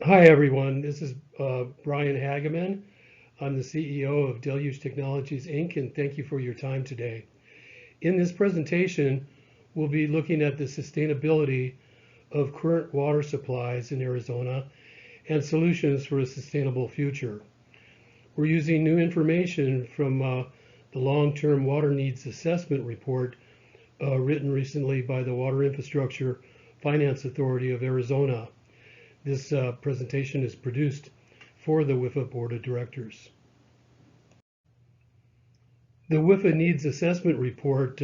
Hi, everyone. This is Brian Hageman. I'm the CEO of Deluge Technologies, Inc., and thank you for your time today. In this presentation, we'll be looking at the sustainability of current water supplies in Arizona and solutions for a sustainable future. We're using new information from the Long-Term Water Needs Assessment Report written recently by the Water Infrastructure Finance Authority of Arizona. This presentation is produced for the WIFA Board of Directors. The WIFA Needs Assessment Report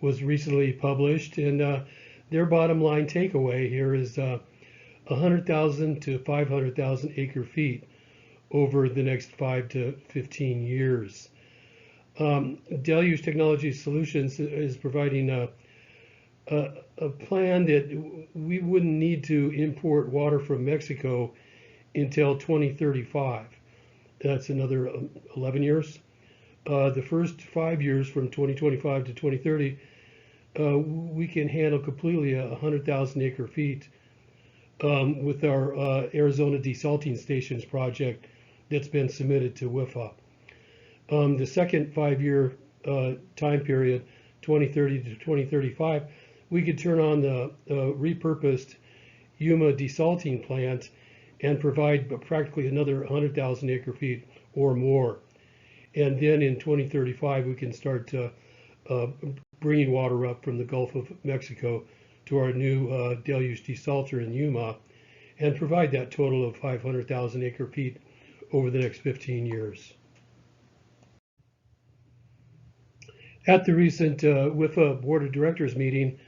was recently published, and their bottom line takeaway here is 100,000 to 500,000 acre feet over the next 5 to 15 years. Deluge Technologies Solutions is providing a plan that we wouldn't need to import water from Mexico until 2035. That's another 11 years. The first 5 years from 2025 to 2030, we can handle completely 100,000 acre feet with our Arizona desalting stations project that's been submitted to WIFA. The second 5 year time period, 2030 to 2035, we could turn on the repurposed Yuma desalting plant and provide practically another 100,000 acre feet or more. And then in 2035, we can start bringing water up from the Gulf of Mexico to our new deluge desalter in Yuma and provide that total of 500,000 acre feet over the next 15 years. At the recent WIFA Board of Directors meeting,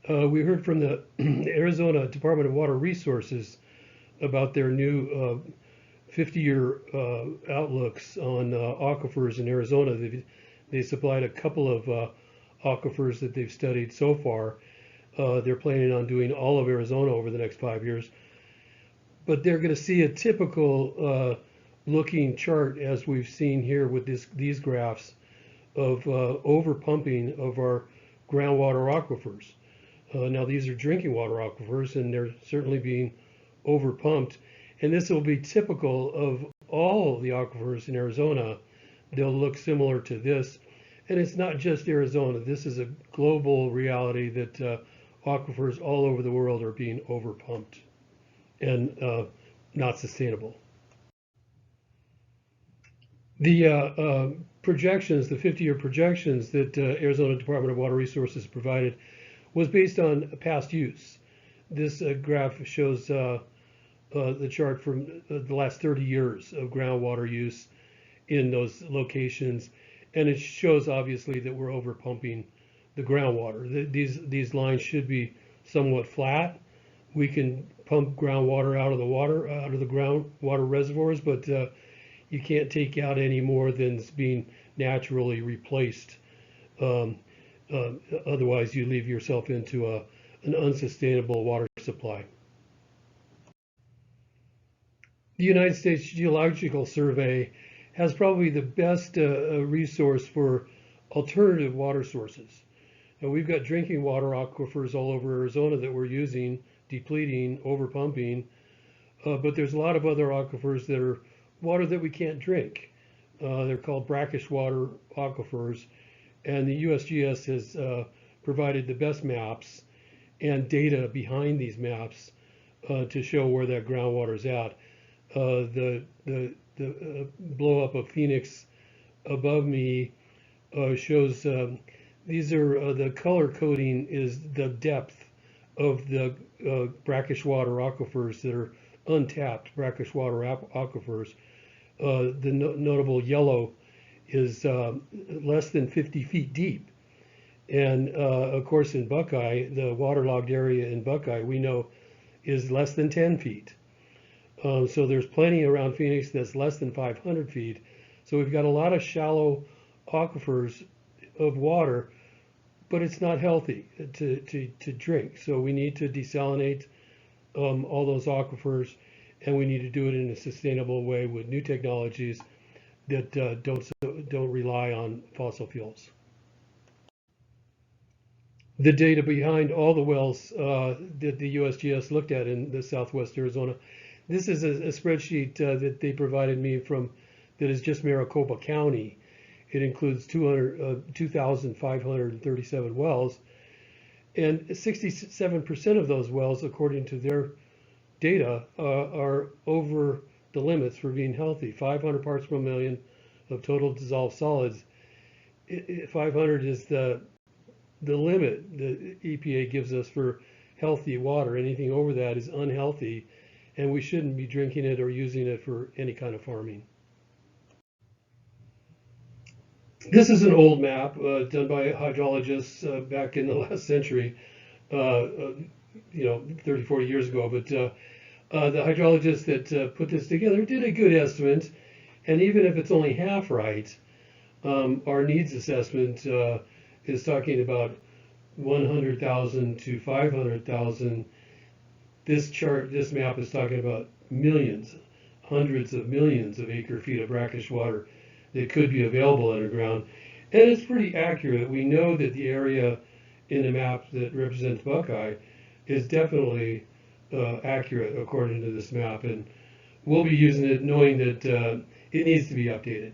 we heard from the Arizona Department of Water Resources about their new 50-year outlooks on aquifers in Arizona. They supplied a couple of aquifers that they've studied so far. They're planning on doing all of Arizona over the next 5 years. But they're going to see a typical looking chart, as we've seen here with these graphs, of overpumping of our groundwater aquifers. Now these are drinking water aquifers, and they're certainly being overpumped. And this will be typical of all the aquifers in Arizona. They'll look similar to this. And it's not just Arizona. This is a global reality that aquifers all over the world are being overpumped and not sustainable. The projections, the 50-year projections that Arizona Department of Water Resources provided was based on past use. This graph shows the chart from the last 30 years of groundwater use in those locations, and it shows obviously that we're overpumping the groundwater. These lines should be somewhat flat. We can pump groundwater out of the groundwater reservoirs, but you can't take out any more than is being naturally replaced. Otherwise, you leave yourself into an unsustainable water supply. The United States Geological Survey has probably the best resource for alternative water sources. Now, we've got drinking water aquifers all over Arizona that we're using, depleting, overpumping, but there's a lot of other aquifers that are water that we can't drink. They're called brackish water aquifers. And the USGS has provided the best maps and data behind these maps to show where that groundwater is at. The blow up of Phoenix above me shows these are the color coding is the depth of the brackish water aquifers that are untapped brackish water aquifers. The notable yellow is less than 50 feet deep. And of course in Buckeye, the waterlogged area in Buckeye, we know is less than 10 feet. So there's plenty around Phoenix that's less than 500 feet. So we've got a lot of shallow aquifers of water, but it's not healthy to drink. So we need to desalinate all those aquifers, and we need to do it in a sustainable way with new technologies that don't rely on fossil fuels. The data behind all the wells that the USGS looked at in the Southwest Arizona, This is a spreadsheet that they provided me from that is just Maricopa County. It includes 2,537 wells, and 67% of those wells, according to their data, are over the limits for being healthy. 500 parts per million of total dissolved solids. 500 is the limit the EPA gives us for healthy water. Anything over that is unhealthy, and we shouldn't be drinking it or using it for any kind of farming. This is an old map done by hydrologists back in the last century, 30, 40 years ago. But the hydrologists that put this together did a good estimate, and even if it's only half right, our needs assessment is talking about 100,000 to 500,000. This map is talking about millions, hundreds of millions of acre feet of brackish water that could be available underground. And it's pretty accurate. We know that the area in the map that represents Buckeye is definitely accurate according to this map. And we'll be using it knowing that it needs to be updated.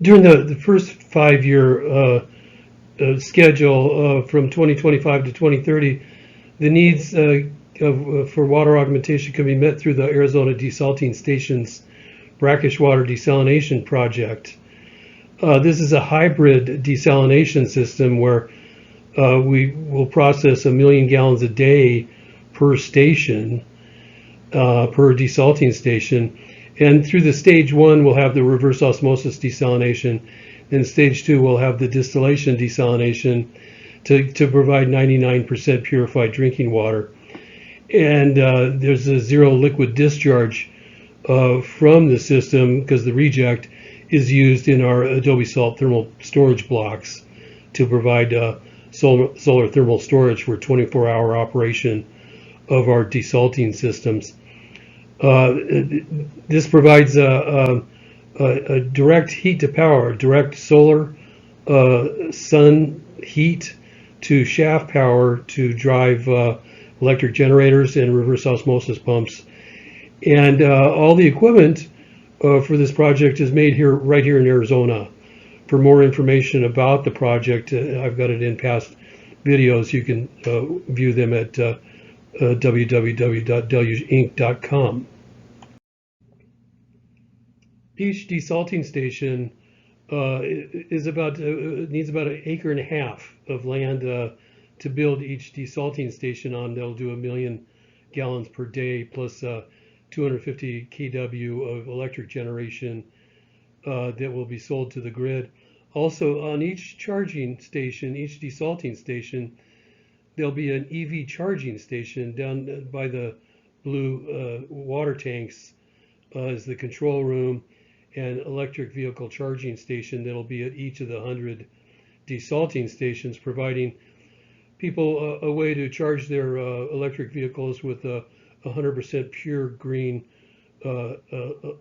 During the first 5-year schedule from 2025 to 2030, the needs for water augmentation can be met through the Arizona Desalting Station's brackish water desalination project. This is a hybrid desalination system where we will process 1 million gallons a day per station, per desalting station. And through the stage 1, we'll have the reverse osmosis desalination. In stage 2, we'll have the distillation desalination to provide 99% purified drinking water. And there's a zero liquid discharge from the system because the reject is used in our Adobe Salt thermal storage blocks to provide solar thermal storage for 24-hour operation of our desalting systems. This provides a direct heat to power, direct solar sun heat to shaft power to drive electric generators and reverse osmosis pumps. And all the equipment for this project is made right here in Arizona. For more information about the project, I've got it in past videos. You can view them at www.delugeinc.com. Each desalting station needs about 1.5 acres of land to build each desalting station on. They'll do 1 million gallons per day plus 250 kW of electric generation that will be sold to the grid. Also, on each charging station, each desalting station, there'll be an EV charging station down by the blue water tanks is the control room, and electric vehicle charging station that'll be at each of the 100 desalting stations, providing people a way to charge their electric vehicles with 100% pure green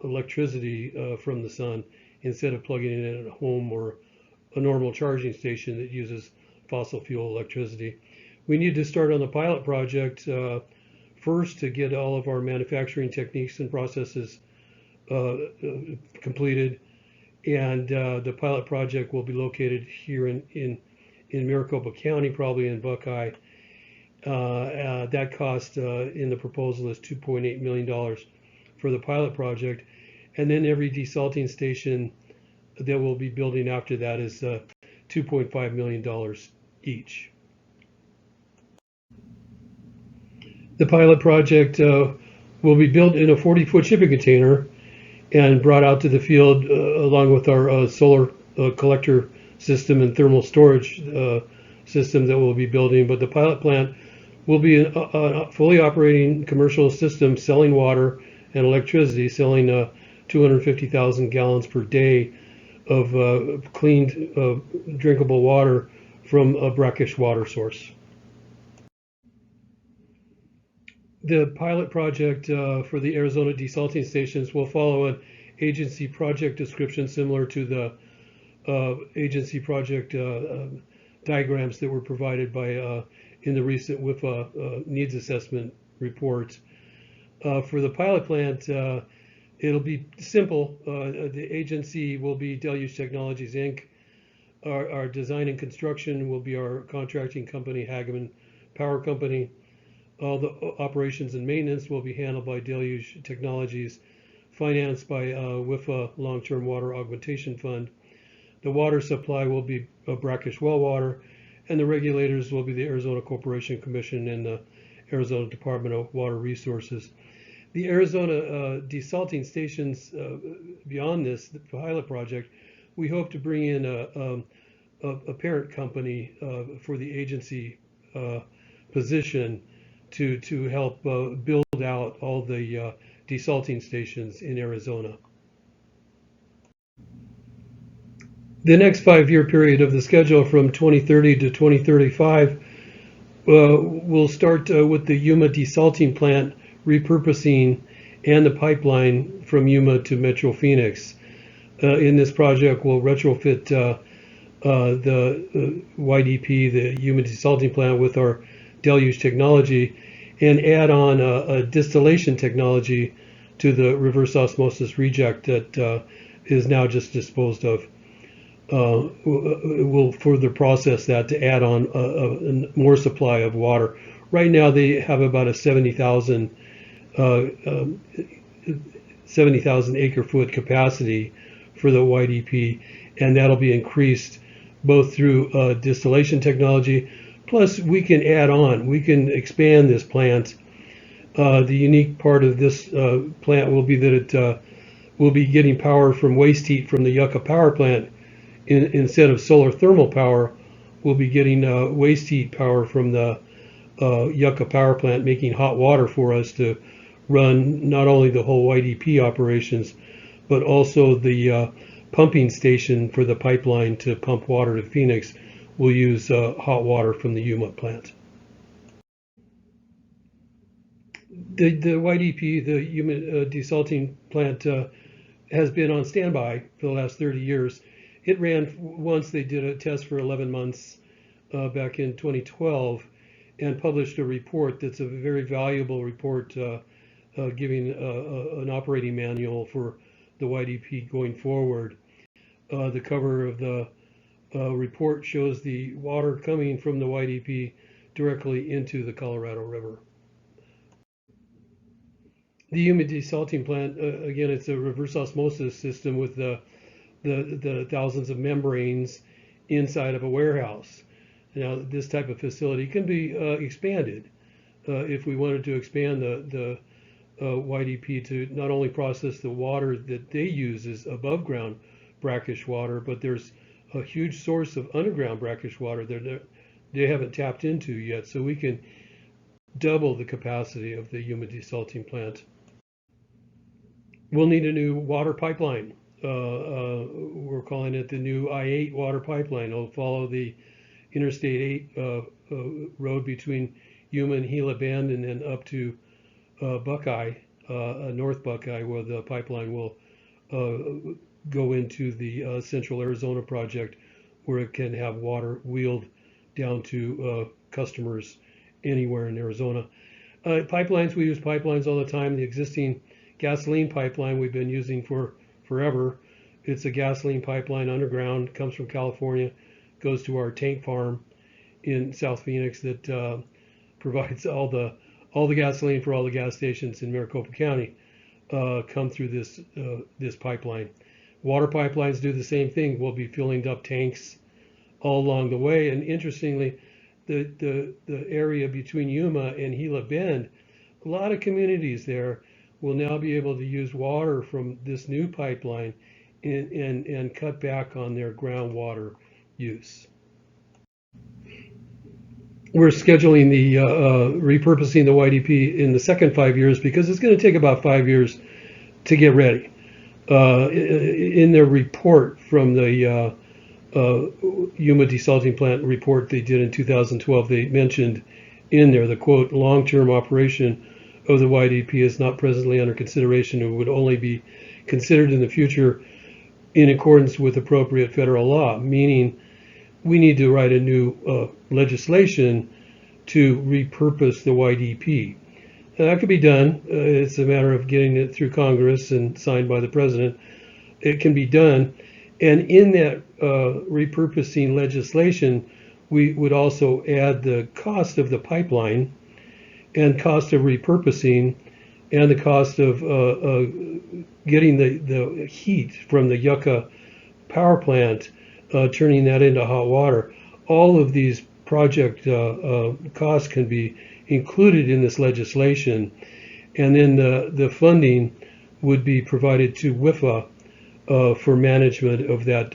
electricity from the sun, instead of plugging it in at home or a normal charging station that uses fossil fuel electricity. We need to start on the pilot project first to get all of our manufacturing techniques and processes completed, and the pilot project will be located here in Maricopa County, probably in Buckeye. That cost in the proposal is $2.8 million for the pilot project, and then every desalting station that we'll be building after that is $2.5 million each. The pilot project will be built in a 40-foot shipping container and brought out to the field along with our solar collector system and thermal storage system that we'll be building. But the pilot plant will be a fully operating commercial system selling water and electricity, selling 250,000 gallons per day of clean drinkable water from a brackish water source. The pilot project for the Arizona desalting stations will follow an agency project description similar to the agency project diagrams that were provided by in the recent WIFA needs assessment report. For the pilot plant, it'll be simple. The agency will be Deluge Technologies, Inc. Our design and construction will be our contracting company, Hageman Power Company. All the operations and maintenance will be handled by Deluge Technologies, financed by WIFA Long-Term Water Augmentation Fund. The water supply will be brackish well water, and the regulators will be the Arizona Corporation Commission and the Arizona Department of Water Resources. The Arizona desalting stations, beyond this, the pilot project, we hope to bring in a parent company for the agency position to help build out all the desalting stations in Arizona. The next 5-year period of the schedule from 2030 to 2035 will start with the Yuma desalting plant repurposing and the pipeline from Yuma to Metro Phoenix. In this project, we'll retrofit the YDP, the Yuma desalting plant, with our Deluge technology and add on a distillation technology to the reverse osmosis reject that is now just disposed of. We'll further process that to add on a more supply of water. Right now they have about a 70,000 acre foot capacity for the YDP, and that'll be increased both through distillation technology, plus we can add on, we can expand this plant. The unique part of this plant will be that it will be getting power from waste heat from the Yucca power plant. Instead of solar thermal power, we'll be getting waste heat power from the Yucca power plant, making hot water for us to run not only the whole YDP operations, but also the pumping station for the pipeline to pump water to Phoenix. We'll use hot water from the Yuma plant. The YDP, the Yuma desalting plant, has been on standby for the last 30 years. It ran once. They did a test for 11 months back in 2012 and published a report that's a very valuable report giving an operating manual for the YDP going forward. The cover of the report shows the water coming from the YDP directly into the Colorado River. The Yuma desalting plant, again, it's a reverse osmosis system with the thousands of membranes inside of a warehouse. Now, this type of facility can be expanded if we wanted to expand the YDP to not only process the water that they use as above ground brackish water, but there's a huge source of underground brackish water that they haven't tapped into yet. So we can double the capacity of the Yuma desalting plant. We'll need a new water pipeline. We're calling it the new I-8 water pipeline. It'll follow the Interstate 8 road between Yuma and Gila Bend, and then up to Buckeye, North Buckeye, where the pipeline will go into the Central Arizona project, where it can have water wheeled down to customers anywhere in Arizona. Pipelines, we use pipelines all the time. The existing gasoline pipeline we've been using for forever. It's a gasoline pipeline underground, comes from California, goes to our tank farm in South Phoenix that provides all the gasoline for all the gas stations in Maricopa County. Come through this pipeline. Water pipelines do the same thing. We'll be filling up tanks all along the way. And interestingly, the area between Yuma and Gila Bend, a lot of communities there will now be able to use water from this new pipeline and cut back on their groundwater use. We're scheduling the repurposing the YDP in the second 5 years because it's going to take about 5 years to get ready. In their report from the Yuma desalting plant report they did in 2012, they mentioned in there the quote, long-term operation of the YDP is not presently under consideration and would only be considered in the future in accordance with appropriate federal law, meaning we need to write a new legislation to repurpose the YDP. Now, that could be done. It's a matter of getting it through Congress and signed by the president. It can be done. And in that repurposing legislation, we would also add the cost of the pipeline and cost of repurposing and the cost of getting the heat from the Yucca power plant, turning that into hot water. All of these project costs can be included in this legislation, and then the funding would be provided to WIFA for management of that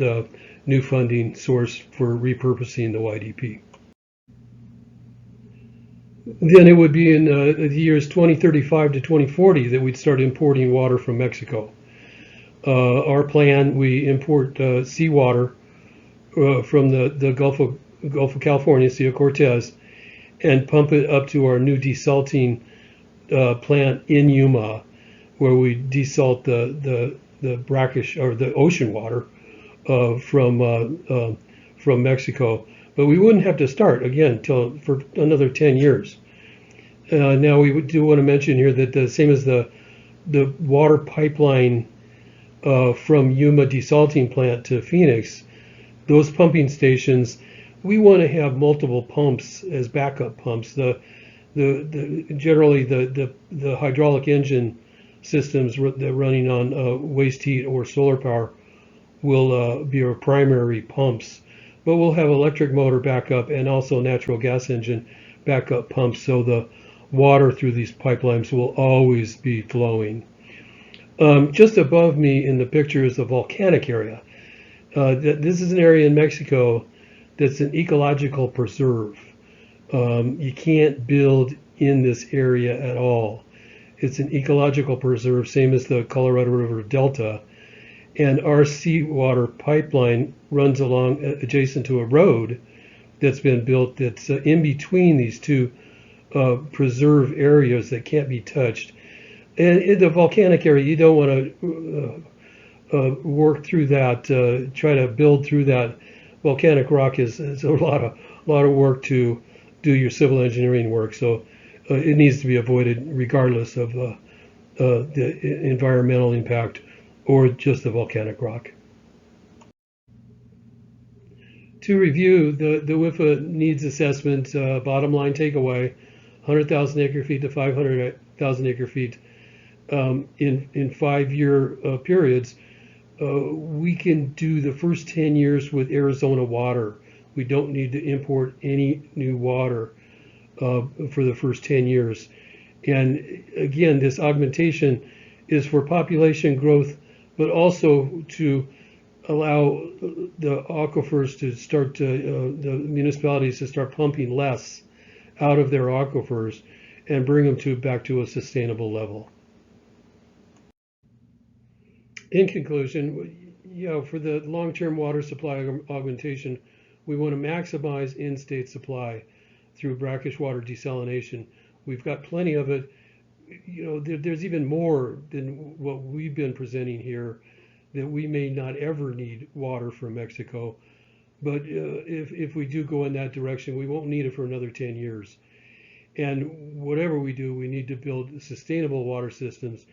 new funding source for repurposing the YDP. Then it would be in the years 2035 to 2040 that we'd start importing water from Mexico. Our plan, we import seawater from the Gulf of California, Sea of Cortez, and pump it up to our new desalting plant in Yuma, where we desalt the brackish or the ocean water from Mexico. But we wouldn't have to start again till for another 10 years. Now we do want to mention here that the same as the water pipeline from Yuma desalting plant to Phoenix, those pumping stations, we want to have multiple pumps as backup pumps. Generally the hydraulic engine systems that running on waste heat or solar power will be our primary pumps, but we'll have electric motor backup and also natural gas engine backup pumps, so the water through these pipelines will always be flowing. Just above me in the picture is the volcanic area. This is an area in Mexico that's an ecological preserve. You can't build in this area at all. It's an ecological preserve, same as the Colorado River Delta. And our seawater pipeline runs along adjacent to a road that's been built that's in between these two preserve areas that can't be touched. And in the volcanic area, you don't want to work through that, try to build through that. Volcanic rock is a lot of work to do your civil engineering work, so it needs to be avoided regardless of the environmental impact or just the volcanic rock. To review, the WIFA needs assessment, bottom line takeaway, 100,000 acre feet to 500,000 acre feet in 5-year periods. We can do the first 10 years with Arizona water. We don't need to import any new water for the first 10 years. And again, this augmentation is for population growth, but also to allow the aquifers to start to, the municipalities to start pumping less out of their aquifers and bring them back to a sustainable level. In conclusion, for the long-term water supply augmentation, we want to maximize in-state supply through brackish water desalination. We've got plenty of it. There's even more than what we've been presenting here, that we may not ever need water from Mexico. But if we do go in that direction, we won't need it for another 10 years. And whatever we do, we need to build sustainable water systems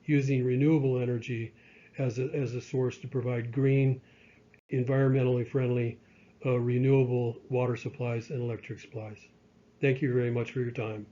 using renewable energy as a source to provide green, environmentally friendly, renewable water supplies and electric supplies. Thank you very much for your time.